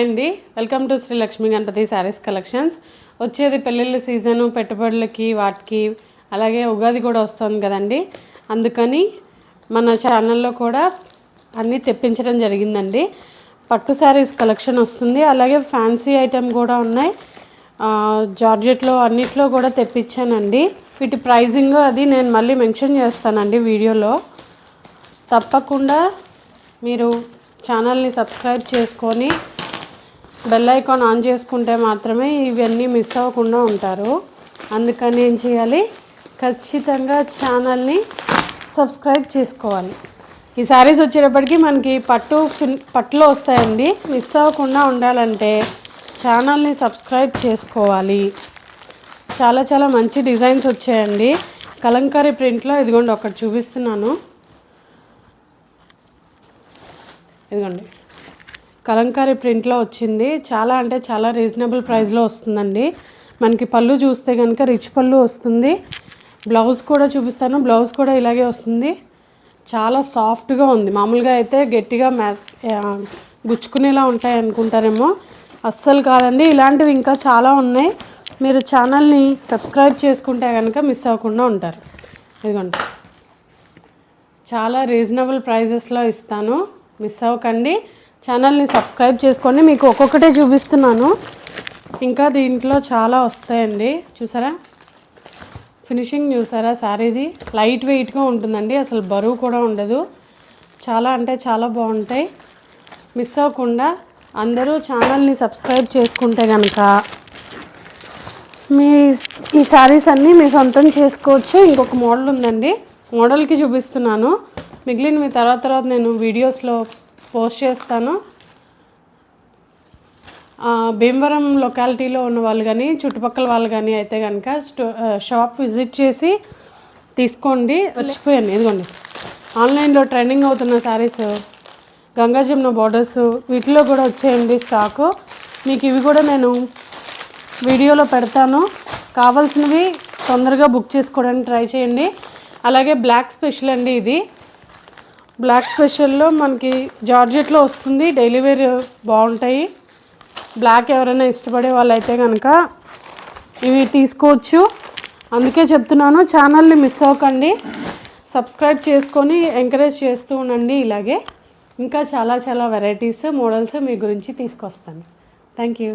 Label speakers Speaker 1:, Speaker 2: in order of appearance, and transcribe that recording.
Speaker 1: Hi అండి, welcome to Sri Lakshmi Ganapathi Sarees collections. వచ్చేది పెళ్ళిళ్ళ సీజను, పెట్టుబడులకి వాటికి, అలాగే ఉగాది కూడా వస్తుంది కదండి. అందుకని మన ఛానల్లో కూడా అన్నీ తెప్పించడం జరిగిందండి. పట్టు శారీస్ కలెక్షన్ వస్తుంది, అలాగే ఫ్యాన్సీ ఐటెం కూడా ఉన్నాయి. జార్జెట్లో అన్నిట్లో కూడా తెప్పించానండి. వీటి ప్రైజింగ్ అది నేను మళ్ళీ మెన్షన్ చేస్తానండి వీడియోలో. తప్పకుండా మీరు ఛానల్ని సబ్స్క్రైబ్ చేసుకొని బెల్ ఐకాన్ ఆన్ చేసుకుంటే మాత్రమే ఇవన్నీ మిస్ అవ్వకుండా ఉంటారు. అందుకని ఏం చేయాలి, ఖచ్చితంగా ఛానల్ని సబ్స్క్రైబ్ చేసుకోవాలి. ఈ శారీస్ వచ్చేటప్పటికి మనకి పట్టులో వస్తాయండి. మిస్ అవ్వకుండా ఉండాలంటే ఛానల్ని సబ్స్క్రైబ్ చేసుకోవాలి. చాలా చాలా మంచి డిజైన్స్ వచ్చాయండి. కలంకారీ ప్రింట్లో ఇదిగోండి ఒకటి చూపిస్తున్నాను. ఇదిగోండి కలంకారీ ప్రింట్లో వచ్చింది. చాలా అంటే చాలా రీజనబుల్ ప్రైస్లో వస్తుందండి. మనకి పళ్ళు చూస్తే కనుక రిచ్ పళ్ళు వస్తుంది. బ్లౌజ్ కూడా చూపిస్తాను. బ్లౌజ్ కూడా ఇలాగే వస్తుంది. చాలా సాఫ్ట్గా ఉంది. మామూలుగా అయితే గట్టిగా గుచ్చుకునేలా ఉంటాయి అనుకుంటారేమో, అస్సలు కాదండి. ఇలాంటివి ఇంకా చాలా ఉన్నాయి. మీరు ఛానల్ని సబ్స్క్రైబ్ చేసుకుంటే కనుక మిస్ అవ్వకుండా ఉంటారు. ఇదిగోండి చాలా రీజనబుల్ ప్రైజెస్లో ఇస్తాను, మిస్ అవ్వకండి. ఛానల్ని సబ్స్క్రైబ్ చేసుకోండి. మీకు ఒక్కొక్కటే చూపిస్తున్నాను, ఇంకా దీంట్లో చాలా వస్తాయండి. చూసారా ఫినిషింగ్, చూసారా శారీది లైట్ వెయిట్గా ఉంటుందండి, అసలు బరువు కూడా ఉండదు. చాలా అంటే చాలా బాగుంటాయి. మిస్ అవ్వకుండా అందరూ ఛానల్ని సబ్స్క్రైబ్ చేసుకుంటే కనుక ఈ శారీస్ అన్నీ మీ సొంతం చేసుకోవచ్చు. ఇంకొక మోడల్ ఉందండి, మోడల్కి చూపిస్తున్నాను. మిగిలినవి తర్వాత నేను వీడియోస్లో పోస్ట్ చేస్తాను. భీమవరం లొకాలిటీలో ఉన్న వాళ్ళు కానీ చుట్టుపక్కల వాళ్ళు కానీ అయితే కనుక షాప్ విజిట్ చేసి తీసుకోండి. వచ్చిపోయాను. ఇదిగోండి ఆన్లైన్లో ట్రెండింగ్ అవుతున్న శారీస్, గంగా జమున బార్డర్స్, వీటిలో కూడా వచ్చేయండి స్టాకు. మీకు ఇవి కూడా నేను వీడియోలో పెడతాను. కావాల్సినవి తొందరగా బుక్ చేసుకోవడానికి ట్రై చేయండి. అలాగే బ్లాక్ స్పెషల్ అండి. ఇది బ్లాక్ స్పెషల్లో మనకి జార్జెట్లో వస్తుంది. డైలీ వేర్ బాగుంటాయి. బ్లాక్ ఎవరైనా ఇష్టపడే వాళ్ళైతే కనుక ఇవి తీసుకోవచ్చు. అందుకే చెప్తున్నాను, ఛానల్ని మిస్ అవ్వకండి. సబ్స్క్రైబ్ చేసుకొని ఎంకరేజ్ చేస్తూ ఉండండి. ఇలాగే ఇంకా చాలా చాలా వెరైటీస్, మోడల్స్ మీ గురించి తీసుకొస్తాను. Thank you.